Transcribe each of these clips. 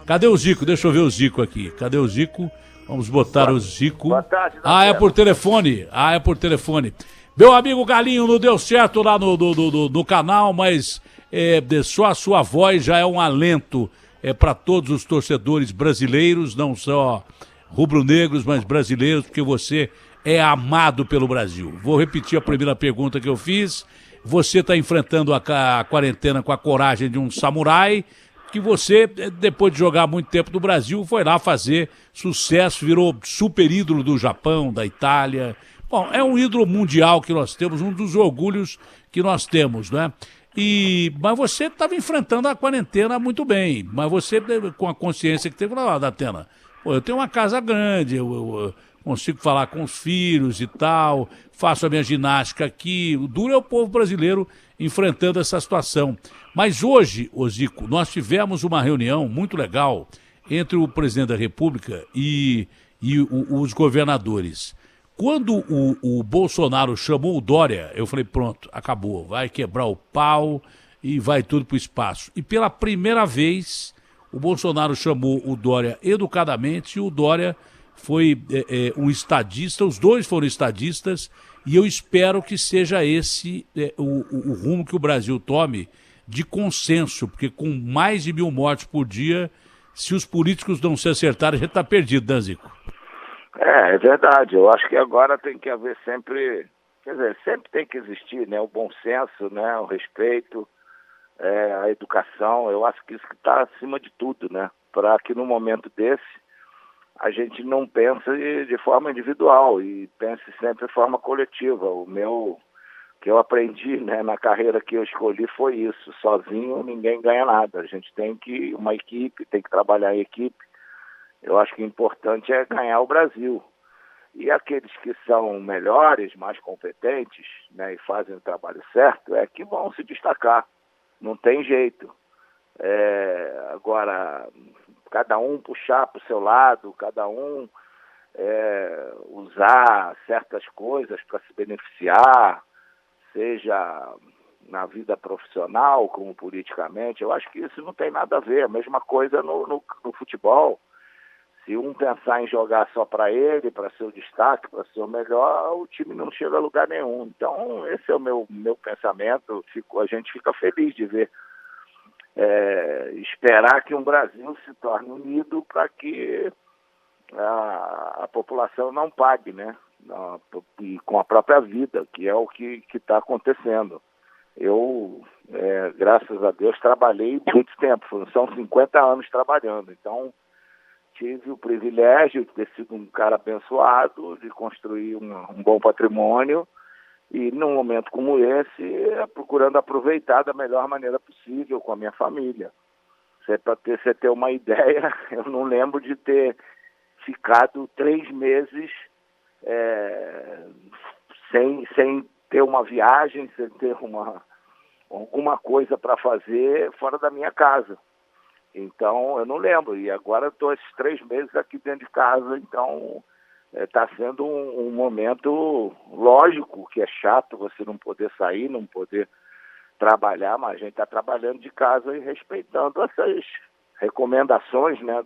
Cadê o Zico? Deixa eu ver o Zico aqui. Cadê o Zico? Vamos botar o Zico. Boa tarde, É por telefone. É por telefone. Meu amigo Galinho, não deu certo lá no canal, mas só a sua voz já é um alento para todos os torcedores brasileiros, não só rubro-negros, mas brasileiros, porque você é amado pelo Brasil. Vou repetir a primeira pergunta que eu fiz. Você está enfrentando a quarentena com a coragem de um samurai, que você, depois de jogar muito tempo no Brasil, foi lá fazer sucesso, virou super ídolo do Japão, da Itália. Bom, é um ídolo mundial que nós temos, um dos orgulhos que nós temos, né? Mas você estava enfrentando a quarentena muito bem, mas você, com a consciência que teve lá, Datena, eu tenho uma casa grande, eu consigo falar com os filhos e tal, faço a minha ginástica aqui. O duro é o povo brasileiro enfrentando essa situação. Mas hoje, Zico, nós tivemos uma reunião muito legal entre o presidente da República e os governadores. Quando o Bolsonaro chamou o Dória, eu falei, pronto, acabou, vai quebrar o pau e vai tudo pro espaço. E pela primeira vez, o Bolsonaro chamou o Dória educadamente e o Dória foi um estadista, os dois foram estadistas, e eu espero que seja esse o rumo que o Brasil tome de consenso, porque com mais de 1.000 mortes por dia, se os políticos não se acertarem, a gente está perdido, né, Zico? É verdade. Eu acho que agora tem que haver sempre, quer dizer, sempre tem que existir, né, o bom senso, né, o respeito, a educação. Eu acho que isso que está acima de tudo, né, para que no momento desse a gente não pense de forma individual e pense sempre de forma coletiva. O que eu aprendi, né, na carreira que eu escolhi foi isso: sozinho ninguém ganha nada. A gente tem uma equipe, tem que trabalhar em equipe. Eu acho que o importante é ganhar o Brasil. E aqueles que são melhores, mais competentes, né, e fazem o trabalho certo, é que vão se destacar. Não tem jeito. Agora, cada um puxar para o seu lado, cada um usar certas coisas para se beneficiar, seja na vida profissional como politicamente, eu acho que isso não tem nada a ver. A mesma coisa no futebol. Se um pensar em jogar só para ele, para ser o destaque, para ser o melhor, o time não chega a lugar nenhum. Então, esse é o meu pensamento. A gente fica feliz de ver, esperar que um Brasil se torne unido para que a população não pague, né? E com a própria vida, que é o que está acontecendo. Eu, graças a Deus, trabalhei muito tempo, são 50 anos trabalhando, então tive o privilégio de ter sido um cara abençoado, de construir um bom patrimônio e, num momento como esse, procurando aproveitar da melhor maneira possível com a minha família. Para você ter uma ideia, eu não lembro de ter ficado 3 meses sem ter uma viagem, sem ter alguma coisa para fazer fora da minha casa. Então, eu não lembro. E agora estou esses 3 meses aqui dentro de casa. Então, está sendo um momento lógico que é chato você não poder sair, não poder trabalhar, mas a gente está trabalhando de casa e respeitando essas recomendações, né,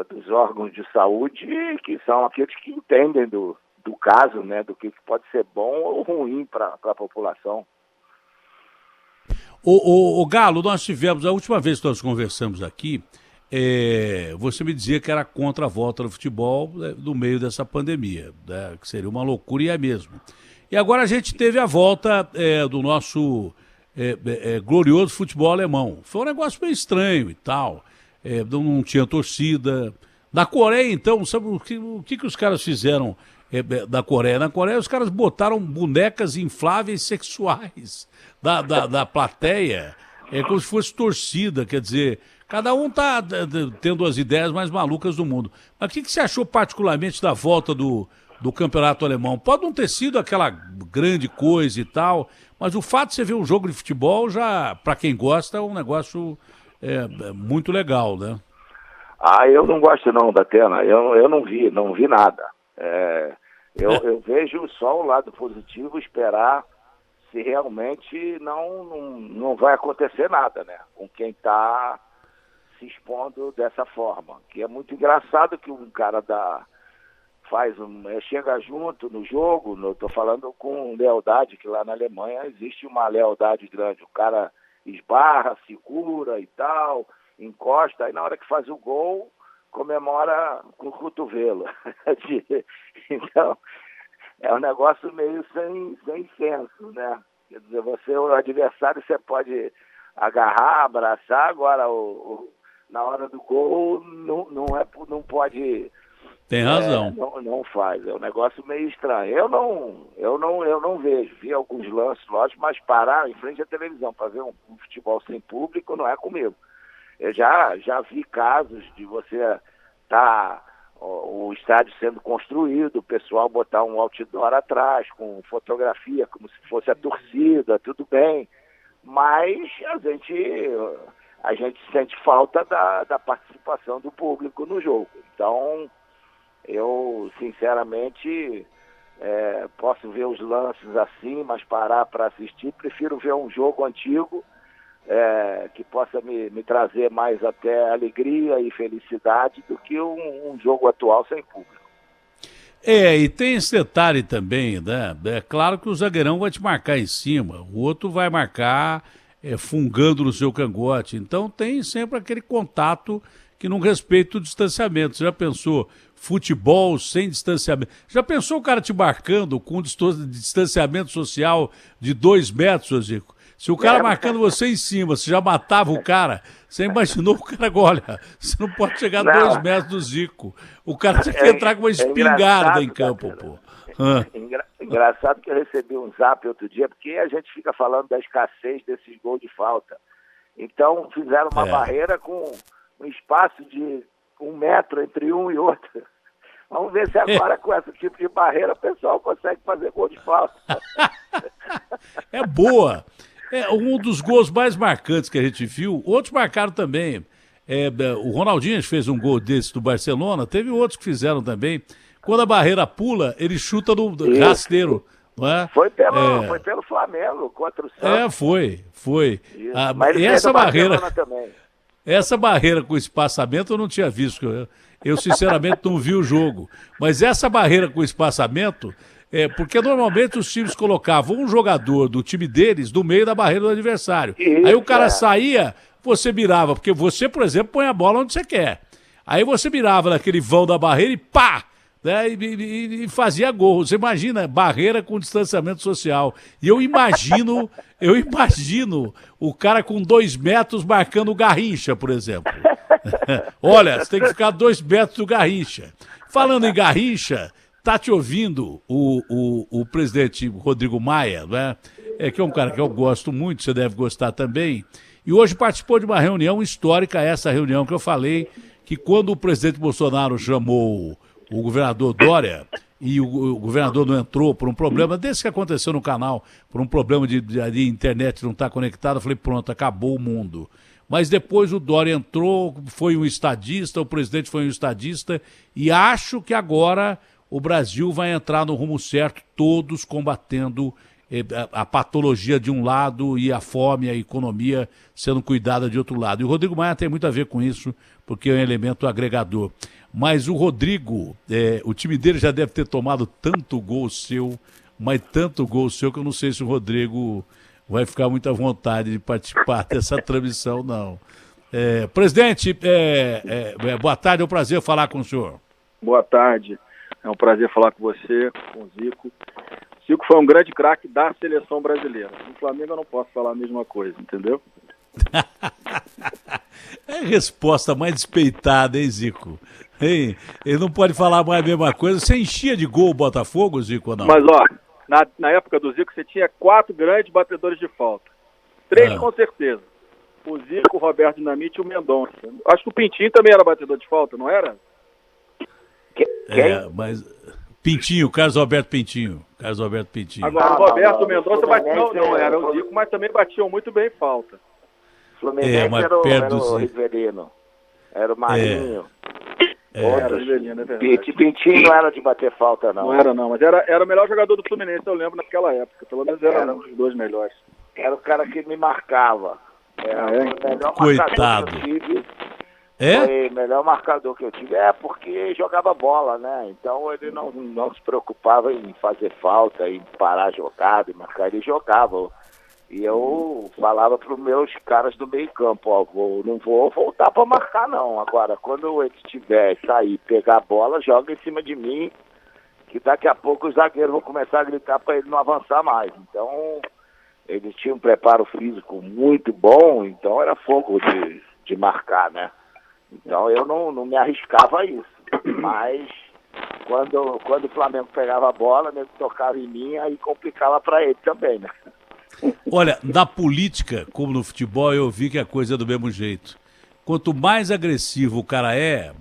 dos órgãos de saúde, que são aqueles que entendem do caso, né, do que pode ser bom ou ruim para a população. O Galo, nós tivemos, a última vez que nós conversamos aqui, você me dizia que era contra a volta do futebol no meio dessa pandemia, né, que seria uma loucura, e é mesmo. E agora a gente teve a volta do nosso glorioso futebol alemão. Foi um negócio meio estranho e tal, não tinha torcida. Na Coreia, então, sabe o que os caras fizeram da Coreia? Na Coreia, os caras botaram bonecas infláveis sexuais da plateia, como se fosse torcida, quer dizer, cada um tá tendo as ideias mais malucas do mundo. Mas o que você achou particularmente da volta do campeonato alemão? Pode não ter sido aquela grande coisa e tal, mas o fato de você ver um jogo de futebol, já, para quem gosta, é um negócio muito legal, né? Eu não gosto não, Datena. Eu não vi nada. Eu vejo só o lado positivo, esperar se realmente não vai acontecer nada, né? Com quem está se expondo dessa forma. Que é muito engraçado que um cara chega junto no jogo, estou falando com lealdade, que lá na Alemanha existe uma lealdade grande. O cara esbarra, segura e tal, encosta, aí na hora que faz o gol, comemora com o cotovelo. Então, é um negócio meio sem senso, né? Quer dizer, o adversário você pode agarrar, abraçar, agora na hora do gol não pode. Tem razão. Não faz. É um negócio meio estranho. Eu não vejo. Vi alguns lances, lógico, mas parar em frente à televisão para ver um futebol sem público não é comigo. Eu já vi casos de você o estádio sendo construído, o pessoal botar um outdoor atrás com fotografia, como se fosse a torcida, tudo bem. Mas a gente sente falta da participação do público no jogo. Então, eu, sinceramente, posso ver os lances assim, mas parar para assistir, prefiro ver um jogo antigo que possa me trazer mais até alegria e felicidade do que um jogo atual sem público. E tem esse detalhe também, né? É claro que o zagueirão vai te marcar em cima, o outro vai marcar fungando no seu cangote. Então tem sempre aquele contato que não respeita o distanciamento. Você já pensou futebol sem distanciamento? Já pensou o cara te marcando com distanciamento social de 2 metros, Zico? Se o cara marcando você em cima, você já matava o cara, você imaginou o cara, olha, você não pode chegar a 2 metros do Zico. O cara tinha que entrar com uma espingarda em campo, pô. Engraçado que eu recebi um zap outro dia, porque a gente fica falando da escassez desses gols de falta. Então fizeram uma barreira com um espaço de 1 metro entre um e outro. Vamos ver se agora com esse tipo de barreira o pessoal consegue fazer gol de falta. É boa. É um dos gols mais marcantes que a gente viu. Outros marcaram também. O Ronaldinho fez um gol desse do Barcelona. Teve outros que fizeram também. Quando a barreira pula, ele chuta no rasteiro. Não é? Foi pelo Flamengo contra o Santos. Foi. Mas essa barreira também. Essa barreira com espaçamento eu não tinha visto. Eu sinceramente não vi o jogo. Mas essa barreira com espaçamento, porque normalmente os times colocavam um jogador do time deles no meio da barreira do adversário. Aí o cara saía, você mirava, porque você, por exemplo, põe a bola onde você quer. Aí você mirava naquele vão da barreira e pá! Né, e fazia gol. Você imagina, barreira com distanciamento social. E eu imagino o cara com 2 metros marcando o Garrincha, por exemplo. Olha, você tem que ficar 2 metros do Garrincha. Falando em Garrincha, tá te ouvindo o presidente Rodrigo Maia, né? Que é um cara que eu gosto muito, você deve gostar também. E hoje participou de uma reunião histórica, essa reunião que eu falei, que quando o presidente Bolsonaro chamou o governador Dória, e o governador não entrou por um problema desse que aconteceu no canal, por um problema de internet não estar conectada, eu falei, pronto, acabou o mundo. Mas depois o Dória entrou, foi um estadista, o presidente foi um estadista, e acho que agora o Brasil vai entrar no rumo certo, todos combatendo a patologia de um lado e a fome, a economia sendo cuidada de outro lado. E o Rodrigo Maia tem muito a ver com isso, porque é um elemento agregador. Mas o Rodrigo, o time dele já deve ter tomado tanto gol seu, mas tanto gol seu, que eu não sei se o Rodrigo vai ficar muito à vontade de participar dessa transmissão, não. Presidente, boa tarde, é um prazer falar com o senhor. Boa tarde, é um prazer falar com você, com o Zico. Zico foi um grande craque da seleção brasileira. No Flamengo eu não posso falar a mesma coisa, entendeu? É a resposta mais despeitada, hein, Zico? Hein? Ele não pode falar mais a mesma coisa. Você enchia de gol o Botafogo, Zico, ou não? Mas, na época do Zico, você tinha 4 grandes batedores de falta. 3 com certeza. O Zico, o Roberto Dinamite e o Mendonça. Acho que o Pintinho também era batedor de falta, não era? Mas... Pintinho, Carlos Alberto Pintinho. Agora, o Roberto, o Mendonça batiam, não era o Zico, mas também batiam muito bem falta. Fluminense mas era perto o do Rivelino. Era o Marinho. Era o Rivelino, é verdade. Pintinho não era de bater falta, não. Não era, não, mas era o melhor jogador do Fluminense, eu lembro, naquela época. Pelo menos era um dos 2 melhores. Era o cara que me marcava. Era o melhor Coitado. marcador que eu tive. Foi o melhor marcador que eu tive. Porque jogava bola, né? Então ele não se preocupava em fazer falta, em parar a jogada, em marcar, ele jogava. E eu falava para os meus caras do meio campo, não vou voltar para marcar não. Agora, quando ele tiver, sair, pegar a bola, joga em cima de mim, que daqui a pouco os zagueiros vão começar a gritar para ele não avançar mais. Então, ele tinha um preparo físico muito bom, então era fogo de marcar, né? Então eu não me arriscava a isso. Mas quando o Flamengo pegava a bola, ele tocava em mim, aí complicava para ele também, né? Olha, na política, como no futebol, eu vi que a coisa é do mesmo jeito. Quanto mais agressivo o cara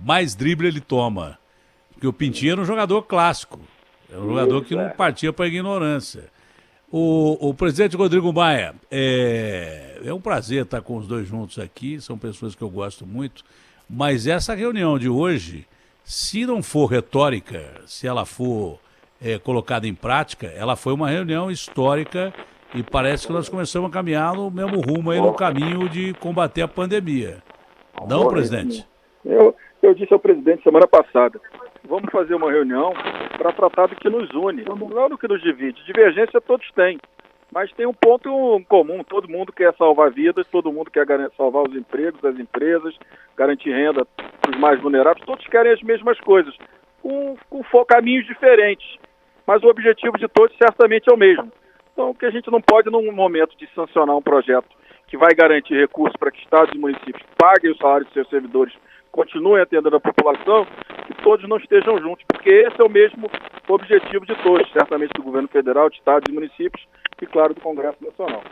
mais drible ele toma. Porque o Pintinho era um jogador clássico. Era um jogador que não partia para a ignorância. O presidente Rodrigo Maia, é um prazer estar com os dois juntos aqui, são pessoas que eu gosto muito, mas essa reunião de hoje, se não for retórica, se ela for colocada em prática, ela foi uma reunião histórica e parece que nós começamos a caminhar no mesmo rumo aí, no caminho de combater a pandemia. Não, presidente? Eu disse ao presidente semana passada, vamos fazer uma reunião para tratar do que nos une, não do que nos divide. Divergência todos têm, mas tem um ponto comum, todo mundo quer salvar vidas, todo mundo quer salvar os empregos, as empresas, garantir renda para os mais vulneráveis, todos querem as mesmas coisas, com caminhos diferentes, mas o objetivo de todos certamente é o mesmo. Então, o que a gente não pode, num momento de sancionar um projeto que vai garantir recursos para que estados e municípios paguem os salários de seus servidores, continuem atendendo a população, que todos não estejam juntos, porque esse é o mesmo objetivo de todos, certamente do governo federal, de estados e municípios e, claro, do Congresso Nacional.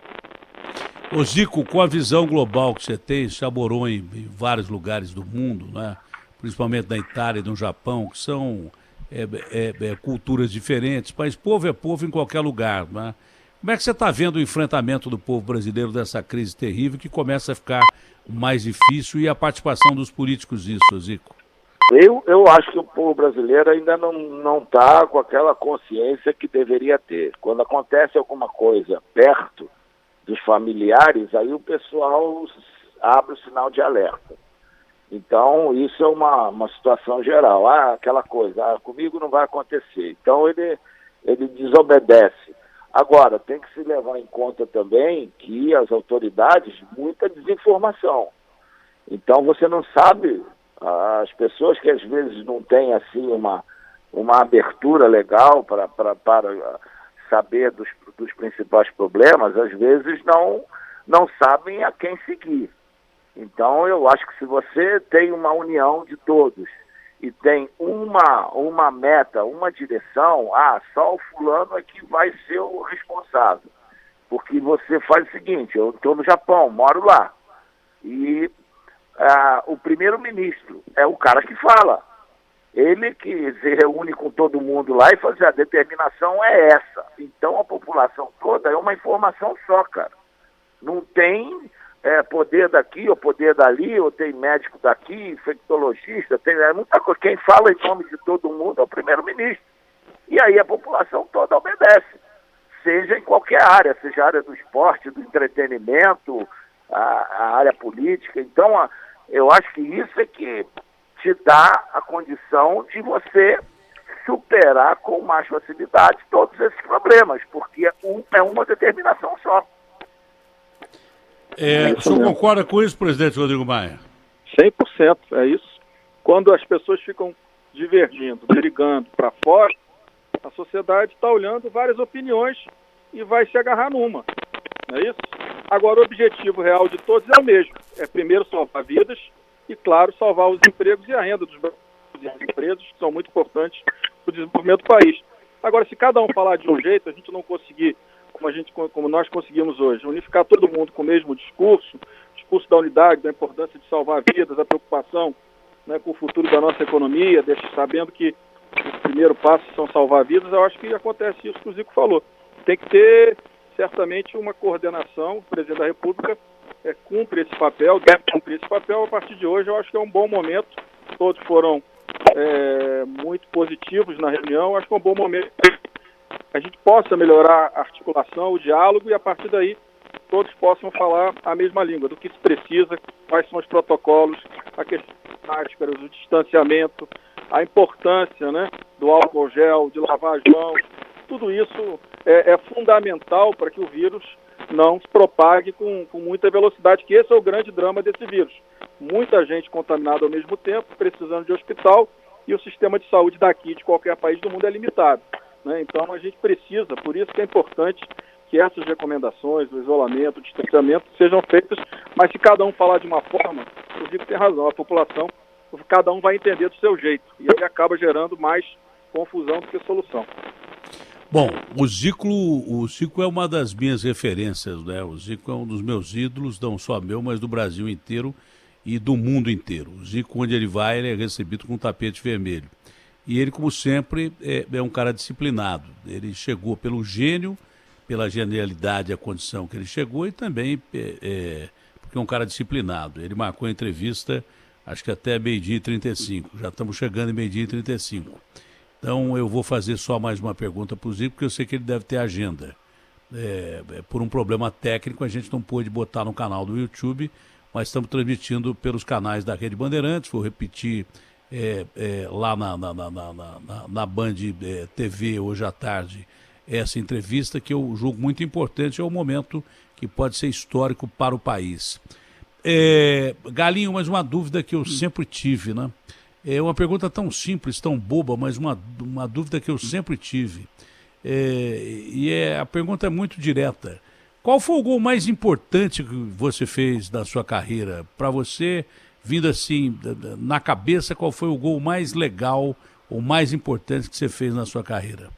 Ô Zico, com a visão global que você tem, você morou em vários lugares do mundo, né? Principalmente na Itália e no Japão, que são culturas diferentes, mas povo é povo em qualquer lugar, né? Como é que você está vendo o enfrentamento do povo brasileiro dessa crise terrível que começa a ficar mais difícil e a participação dos políticos nisso, Zico? Eu acho que o povo brasileiro ainda não está com aquela consciência que deveria ter. Quando acontece alguma coisa perto dos familiares, aí o pessoal abre o sinal de alerta. Então, isso é uma situação geral. Aquela coisa, comigo não vai acontecer. Então, ele desobedece. Agora, tem que se levar em conta também que as autoridades, muita desinformação. Então, você não sabe, as pessoas que às vezes não têm assim uma abertura legal para saber dos principais problemas, às vezes não sabem a quem seguir. Então, eu acho que se você tem uma união de todos e tem uma meta, uma direção, só o fulano é que vai ser o responsável. Porque você faz o seguinte, eu estou no Japão, moro lá, e o primeiro-ministro é o cara que fala. Ele que se reúne com todo mundo lá e faz a determinação é essa. Então a população toda é uma informação só, cara. Não tem poder daqui ou poder dali, ou tem médico daqui, infectologista, tem muita coisa. Quem fala em nome de todo mundo é o primeiro-ministro. E aí a população toda obedece, seja em qualquer área, seja a área do esporte, do entretenimento, a área política. Então, eu acho que isso é que te dá a condição de você superar com mais facilidade todos esses problemas, porque é uma determinação só. O senhor concorda com isso, presidente Rodrigo Maia? 100%, é isso. Quando as pessoas ficam divergindo, brigando para fora, a sociedade está olhando várias opiniões e vai se agarrar numa. Não é isso? Agora, o objetivo real de todos é o mesmo. É primeiro salvar vidas e, claro, salvar os empregos e a renda dos empresas, que são muito importantes para o desenvolvimento do país. Agora, se cada um falar de um jeito, a gente não conseguir, como nós conseguimos hoje, unificar todo mundo com o mesmo discurso da unidade, da importância de salvar vidas, da preocupação, né, com o futuro da nossa economia, sabendo que o primeiro passo são salvar vidas, eu acho que acontece isso que o Zico falou. Tem que ter, certamente, uma coordenação. O presidente da República cumpre esse papel, deve cumprir esse papel. A partir de hoje, eu acho que é um bom momento. Todos foram muito positivos na reunião. Eu acho que é um bom momento que a gente possa melhorar a articulação, o diálogo, e a partir daí todos possam falar a mesma língua, do que se precisa, quais são os protocolos, a questão das máscaras, o distanciamento, a importância, né, do álcool gel, de lavar as mãos. Tudo isso é fundamental para que o vírus não se propague com muita velocidade, que esse é o grande drama desse vírus. Muita gente contaminada ao mesmo tempo, precisando de hospital, e o sistema de saúde daqui, de qualquer país do mundo, é limitado, né? Então a gente precisa, por isso que é importante que essas recomendações, o isolamento, o distanciamento, sejam feitas, mas se cada um falar de uma forma, o Zico tem razão, a população, cada um vai entender do seu jeito, e aí acaba gerando mais confusão do que solução. Bom, o Zico é uma das minhas referências, né? O Zico é um dos meus ídolos, não só meu, mas do Brasil inteiro e do mundo inteiro. O Zico, onde ele vai, ele é recebido com um tapete vermelho. E ele, como sempre, é um cara disciplinado. Ele chegou pelo gênio, pela genialidade, a condição que ele chegou, e também porque é um cara disciplinado. Ele marcou a entrevista, acho que até 12h35. Já estamos chegando em 12h35. Então eu vou fazer só mais uma pergunta para o Zico, porque eu sei que ele deve ter agenda. Por um problema técnico, a gente não pôde botar no canal do YouTube, mas estamos transmitindo pelos canais da Rede Bandeirantes. Vou repetir lá na Band TV hoje à tarde essa entrevista, que eu julgo muito importante. É um momento que pode ser histórico para o país. Galinho, mas uma dúvida que eu sempre tive, né? É uma pergunta tão simples, tão boba, mas uma dúvida que eu sempre tive. A pergunta é muito direta. Qual foi o gol mais importante que você fez na sua carreira? Para você, vindo assim, na cabeça, qual foi o gol mais legal, ou mais importante que você fez na sua carreira?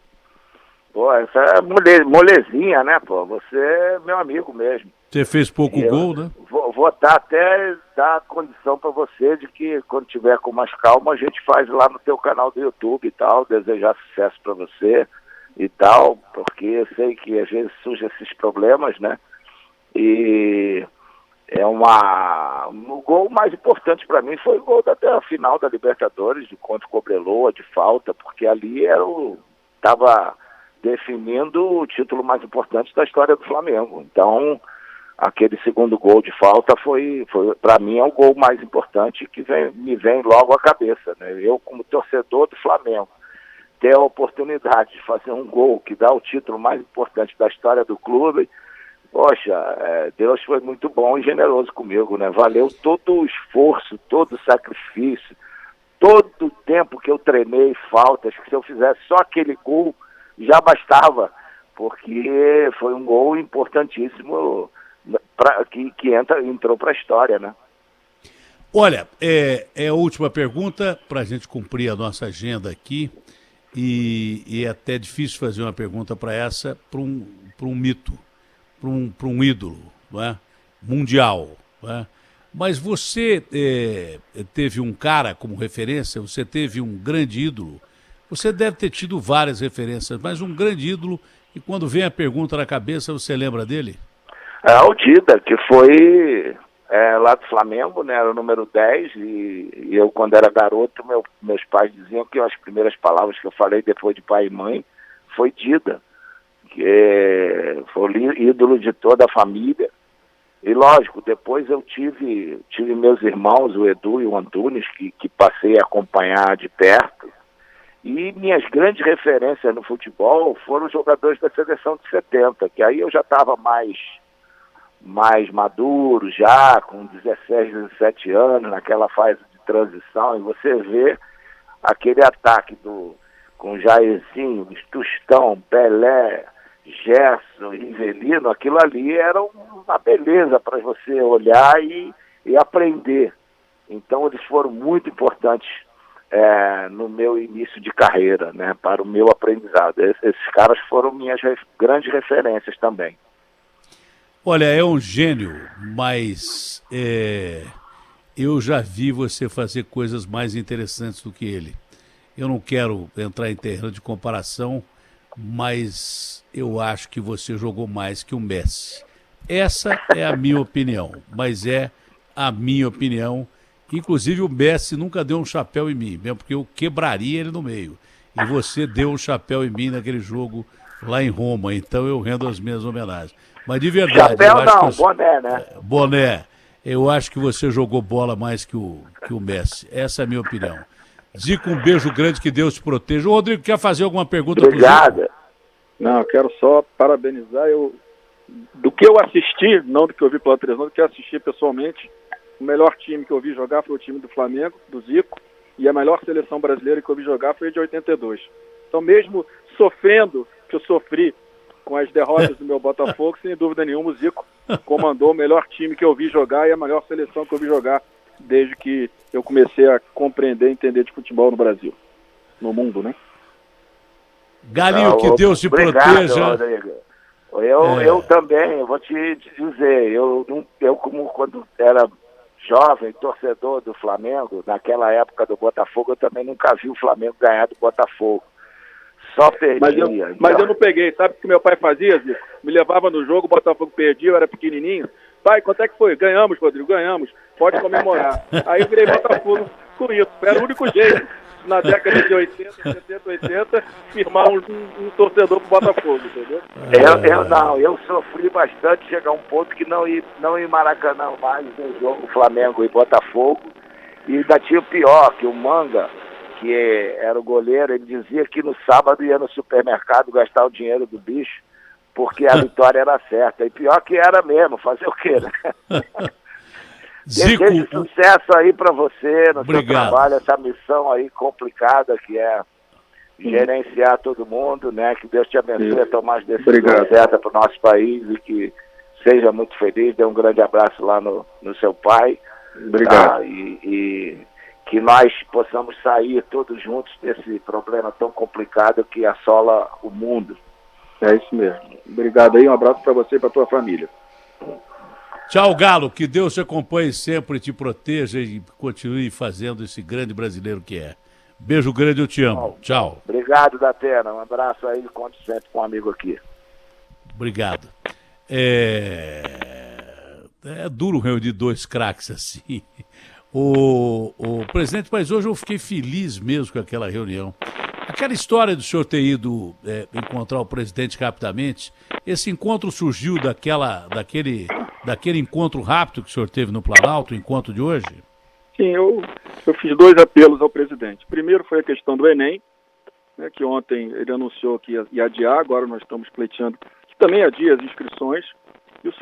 Pô, essa é molezinha, né, pô? Você é meu amigo mesmo. Você fez pouco gol, né? Vou até dar condição para você de que quando tiver com mais calma a gente faz lá no teu canal do YouTube e tal, desejar sucesso para você e tal, porque eu sei que às vezes surgem esses problemas, né? E o gol mais importante para mim foi o gol até a final da Libertadores, contra o Cobreloa, de falta, porque ali estava definindo o título mais importante da história do Flamengo. Então, aquele segundo gol de falta foi para mim, é o gol mais importante que me vem logo à cabeça, né? Eu, como torcedor do Flamengo, ter a oportunidade de fazer um gol que dá o título mais importante da história do clube, poxa, Deus foi muito bom e generoso comigo, né? Valeu todo o esforço, todo o sacrifício, todo o tempo que eu treinei faltas, que se eu fizesse só aquele gol já bastava, porque foi um gol importantíssimo que entrou para a história, né? Olha, a última pergunta para a gente cumprir a nossa agenda aqui, e é até difícil fazer uma pergunta para um mito, para um ídolo, não é? Mundial, não é? Mas você teve um cara como referência, você teve um grande ídolo, você deve ter tido várias referências, mas um grande ídolo, e quando vem a pergunta na cabeça, você lembra dele? O Dida, que foi lá do Flamengo, né? Era o número 10, e eu, quando era garoto, meus pais diziam que as primeiras palavras que eu falei depois de pai e mãe foi Dida, que foi o ídolo de toda a família. E lógico, depois eu tive meus irmãos, o Edu e o Antunes, que passei a acompanhar de perto. E minhas grandes referências no futebol foram os jogadores da seleção de 70, que aí eu já estava mais maduro, já com 16, 17 anos, naquela fase de transição, e você vê aquele ataque com Jairzinho, Tostão, Pelé, Gerson, Rivelino, aquilo ali era uma beleza para você olhar e aprender. Então eles foram muito importantes no meu início de carreira, né, para o meu aprendizado. Esses caras foram minhas grandes referências também. Olha, é um gênio, mas eu já vi você fazer coisas mais interessantes do que ele. Eu não quero entrar em terreno de comparação, mas eu acho que você jogou mais que o Messi. Essa é a minha opinião, mas é a minha opinião. Inclusive o Messi nunca deu um chapéu em mim, mesmo porque eu quebraria ele no meio. E você deu um chapéu em mim naquele jogo lá em Roma, então eu rendo as minhas homenagens. Mas de verdade... Chapéu não, você... boné, né? Boné. Eu acho que você jogou bola mais que o Messi. Essa é a minha opinião. Zico, um beijo grande, que Deus te proteja. O Rodrigo quer fazer alguma pergunta para o Zico? Obrigado. Não, eu quero só parabenizar. Do que eu assisti, não do que eu vi pela televisão, do que eu assisti pessoalmente, o melhor time que eu vi jogar foi o time do Flamengo, do Zico, e a melhor seleção brasileira que eu vi jogar foi a de 82. Então, mesmo sofrendo, que eu sofri com as derrotas do meu Botafogo, sem dúvida nenhuma, o Zico comandou o melhor time que eu vi jogar e a melhor seleção que eu vi jogar desde que eu comecei a compreender e entender de futebol no Brasil, no mundo, né? Galinho, que Deus te proteja. Rodrigo. Eu também, eu vou te dizer, eu como quando era jovem, torcedor do Flamengo, naquela época do Botafogo, eu também nunca vi o Flamengo ganhar do Botafogo. Só perdia. Mas eu não peguei, sabe o que meu pai fazia, Zico? Me levava no jogo, o Botafogo perdia, eu era pequenininho. Pai, quanto é que foi? Ganhamos, Rodrigo, ganhamos. Pode comemorar. Aí eu virei Botafogo com isso. Era o único jeito, na década de 80, 70, 80, firmar um torcedor pro Botafogo, entendeu? Eu sofri bastante chegar a um ponto que não ia em Maracanã mais no jogo Flamengo e Botafogo. E ainda tinha o pior, que o Manga, que era o goleiro, ele dizia que no sábado ia no supermercado gastar o dinheiro do bicho, porque a vitória era certa. E pior que era mesmo, fazer o quê, né? Zico, desejo sucesso aí para você no obrigado. Seu trabalho, essa missão aí complicada que é gerenciar todo mundo, né? Que Deus te abençoe a tomar as decisões certas para o nosso país e que seja muito feliz. Dê um grande abraço lá no seu pai. Obrigado. Tá? E que nós possamos sair todos juntos desse problema tão complicado que assola o mundo. É isso mesmo. Obrigado aí, um abraço para você e para tua família. Tchau, Galo, que Deus te acompanhe sempre, te proteja e continue fazendo esse grande brasileiro que é. Beijo grande, eu te amo. Tchau. Obrigado, Datena. Um abraço aí, conte sempre com um amigo aqui. Obrigado. É duro reunir dois craques assim. O presidente, mas hoje eu fiquei feliz mesmo com aquela reunião. Aquela história do senhor ter ido encontrar o presidente rapidamente, esse encontro surgiu daquele encontro rápido que o senhor teve no Planalto, o encontro de hoje? Sim, eu fiz dois apelos ao presidente. Primeiro foi a questão do Enem, né, que ontem ele anunciou que ia adiar, agora nós estamos pleiteando que também adia as inscrições. E a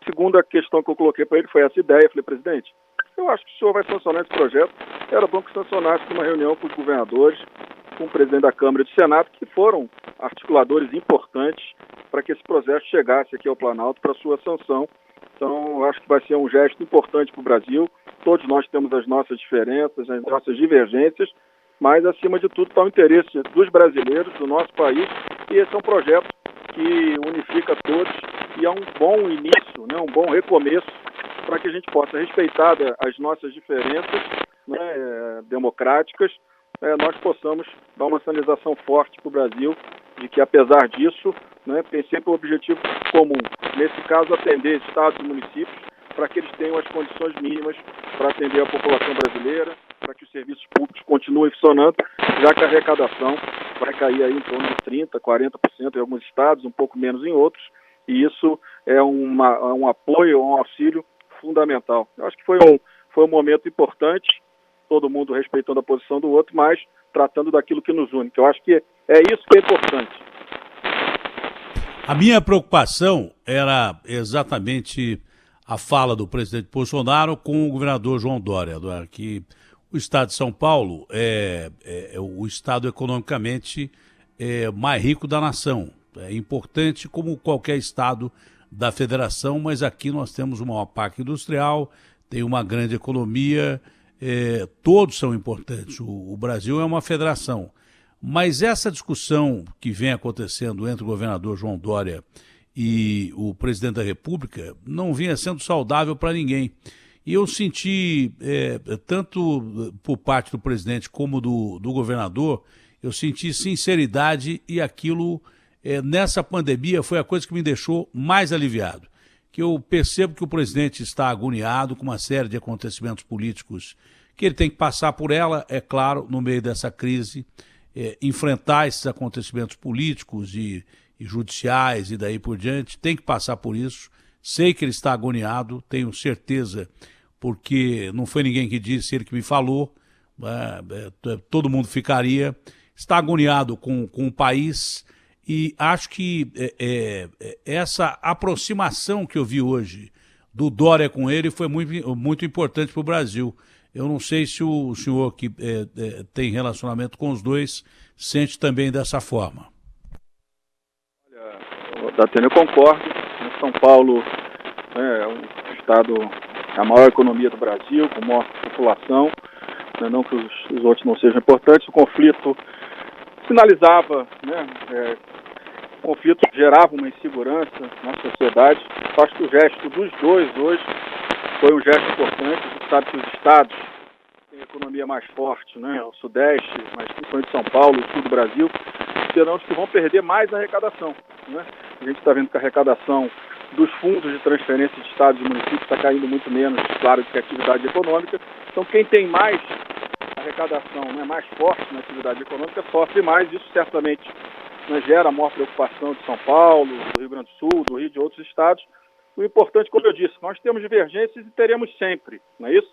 segunda questão que eu coloquei para ele foi essa ideia. Eu falei, presidente, eu acho que o senhor vai sancionar esse projeto. Era bom que sancionasse numa reunião com os governadores, com o presidente da Câmara e do Senado, que foram articuladores importantes para que esse projeto chegasse aqui ao Planalto para sua sanção. Então, eu acho que vai ser um gesto importante para o Brasil. Todos nós temos as nossas diferenças, as nossas divergências, mas, acima de tudo, está o interesse dos brasileiros, do nosso país, e esse é um projeto que unifica todos e é um bom início, né, um bom recomeço para que a gente possa respeitar as nossas diferenças, né, democráticas, nós possamos dar uma sinalização forte para o Brasil de que, apesar disso, né, tem sempre um objetivo comum. Nesse caso, atender estados e municípios para que eles tenham as condições mínimas para atender a população brasileira, para que os serviços públicos continuem funcionando, já que a arrecadação vai cair aí em torno de 30%, 40% em alguns estados, um pouco menos em outros, e isso é um apoio, um auxílio fundamental. Eu acho que foi um momento importante, todo mundo respeitando a posição do outro, mas tratando daquilo que nos une, que eu acho que é isso que é importante. A minha preocupação era exatamente a fala do presidente Bolsonaro com o governador João Dória, que o estado de São Paulo é o estado economicamente mais rico da nação. É importante como qualquer estado da federação, mas aqui nós temos uma parque industrial, tem uma grande economia, todos são importantes. O Brasil é uma federação. Mas essa discussão que vem acontecendo entre o governador João Dória e o presidente da República não vinha sendo saudável para ninguém. E eu senti, tanto por parte do presidente como do governador, eu senti sinceridade e aquilo, nessa pandemia, foi a coisa que me deixou mais aliviado. Que eu percebo que o presidente está agoniado com uma série de acontecimentos políticos que ele tem que passar por ela, é claro, no meio dessa crise, enfrentar esses acontecimentos políticos e e judiciais e daí por diante, tem que passar por isso. Sei que ele está agoniado, tenho certeza, porque não foi ninguém que disse, ele que me falou, todo mundo ficaria. Está agoniado com o país e acho que essa aproximação que eu vi hoje do Dória com ele foi muito importante para o Brasil. Eu não sei se o senhor que tem relacionamento com os dois sente também dessa forma. Olha, Datena, eu concordo. São Paulo é um estado, a maior economia do Brasil, com maior população, não que os outros não sejam importantes. O conflito sinalizava, o conflito gerava uma insegurança na sociedade. Acho que o gesto dos dois hoje foi um gesto importante. A gente sabe que os estados têm a economia mais forte, o Sudeste, mas principalmente São Paulo, o Sul do Brasil, serão os que vão perder mais arrecadação. A gente está vendo que a arrecadação dos fundos de transferência de estados e municípios está caindo muito menos, claro, do que a atividade econômica. Então, quem tem mais arrecadação, mais forte na atividade econômica, sofre mais. Isso certamente gera a maior preocupação de São Paulo, do Rio Grande do Sul, do Rio e de outros estados. O importante, como eu disse, nós temos divergências e teremos sempre, não é isso?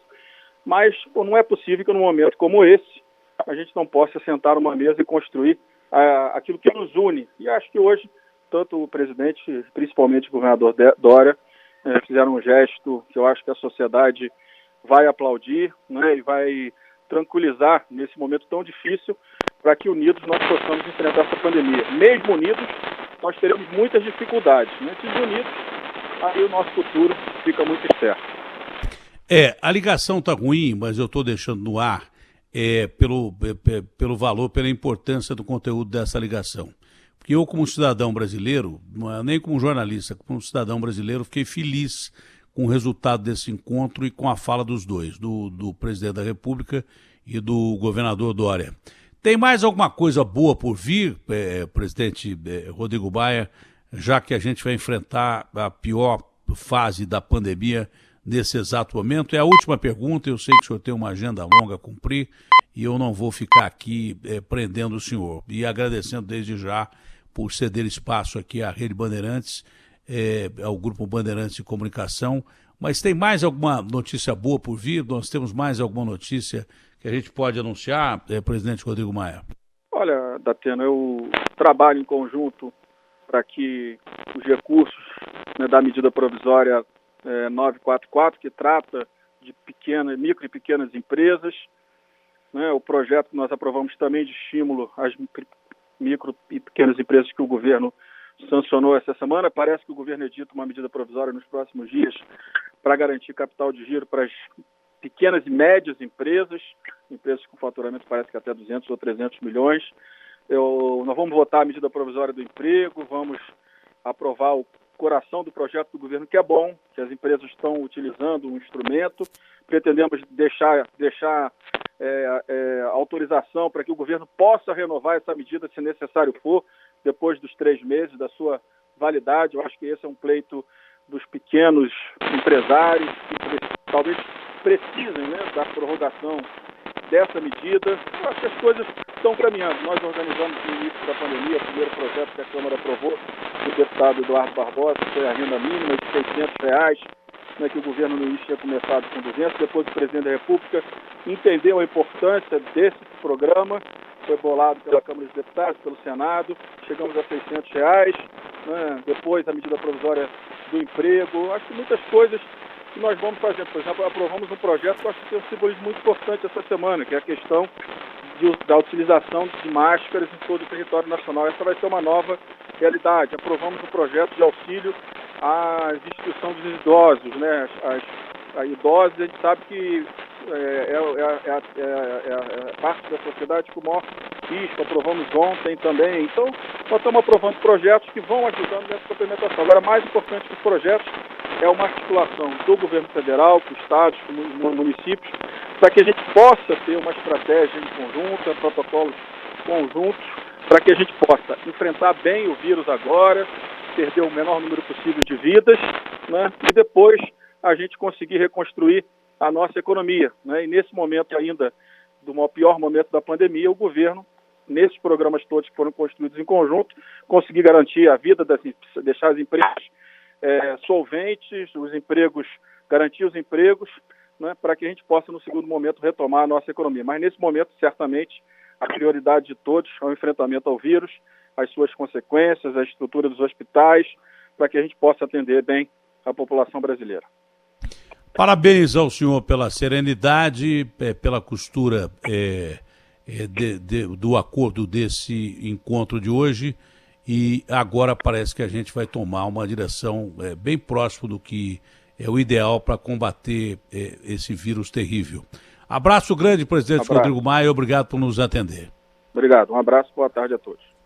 Mas não é possível que num momento como esse a gente não possa sentar numa mesa e construir aquilo que nos une. E acho que hoje, tanto o presidente, principalmente o governador Dória, fizeram um gesto que eu acho que a sociedade vai aplaudir, e vai tranquilizar nesse momento tão difícil, para que unidos nós possamos enfrentar essa pandemia. Mesmo unidos, nós teremos muitas dificuldades. Desunidos, aí o nosso futuro fica muito incerto. A ligação está ruim, mas eu estou deixando no ar pelo valor, pela importância do conteúdo dessa ligação. Porque eu, como cidadão brasileiro, nem como jornalista, como cidadão brasileiro, fiquei feliz com o resultado desse encontro e com a fala dos dois, do presidente da República e do governador Dória. Tem mais alguma coisa boa por vir, presidente Rodrigo Maia, já que a gente vai enfrentar a pior fase da pandemia nesse exato momento? É a última pergunta, eu sei que o senhor tem uma agenda longa a cumprir e eu não vou ficar aqui prendendo o senhor. E agradecendo desde já por ceder espaço aqui à Rede Bandeirantes, ao Grupo Bandeirantes de Comunicação. Mas tem mais alguma notícia boa por vir? Nós temos mais alguma notícia que a gente pode anunciar, presidente Rodrigo Maia? Olha, Datena, eu trabalho em conjunto para que os recursos da medida provisória 944, que trata de micro e pequenas empresas, o projeto que nós aprovamos também de estímulo às micro e pequenas empresas que o governo sancionou essa semana. Parece que o governo edita uma medida provisória nos próximos dias para garantir capital de giro para as pequenas e médias empresas com faturamento parece que até 200 ou 300 milhões. Nós vamos votar a medida provisória do emprego, vamos aprovar o coração do projeto do governo, que é bom, que as empresas estão utilizando um instrumento. Pretendemos deixar autorização para que o governo possa renovar essa medida, se necessário for, depois dos 3 meses da sua validade. Eu acho que esse é um pleito dos pequenos empresários que talvez precisem da prorrogação dessa medida. Eu acho que as coisas estão caminhando. Nós organizamos no início da pandemia o primeiro projeto que a Câmara aprovou, do deputado Eduardo Barbosa, foi a renda mínima de R$600, que o governo no início tinha começado com 200, depois o presidente da República entendeu a importância desse programa, foi bolado pela Câmara dos Deputados, pelo Senado, chegamos a R$600, depois a medida provisória do emprego. Acho que muitas coisas que nós vamos fazer. Por exemplo, aprovamos um projeto que eu acho que tem um simbolismo muito importante essa semana, que é a questão da utilização de máscaras em todo o território nacional. Essa vai ser uma nova realidade. Aprovamos um projeto de auxílio à instituição dos idosos, a idosos, a gente sabe que é parte da sociedade com o maior risco. Aprovamos ontem também. Então, nós estamos aprovando projetos que vão ajudando nessa complementação. Agora, mais importante que os projetos é uma articulação do governo federal, com estados, com municípios, para que a gente possa ter uma estratégia em conjunto, protocolos conjuntos, para que a gente possa enfrentar bem o vírus agora, perder o menor número possível de vidas, e depois a gente conseguir reconstruir a nossa economia. E nesse momento ainda, do pior momento da pandemia, o governo nesses programas todos que foram construídos em conjunto, conseguir garantir a vida, deixar as empresas solventes, garantir os empregos, né, para que a gente possa, no segundo momento, retomar a nossa economia. Mas, nesse momento, certamente, a prioridade de todos é o enfrentamento ao vírus, as suas consequências, a estrutura dos hospitais, para que a gente possa atender bem a população brasileira. Parabéns ao senhor pela serenidade, pela costura do acordo desse encontro de hoje, e agora parece que a gente vai tomar uma direção bem próxima do que é o ideal para combater esse vírus terrível. Abraço grande, presidente Rodrigo Maia, obrigado por nos atender. Obrigado, um abraço, boa tarde a todos.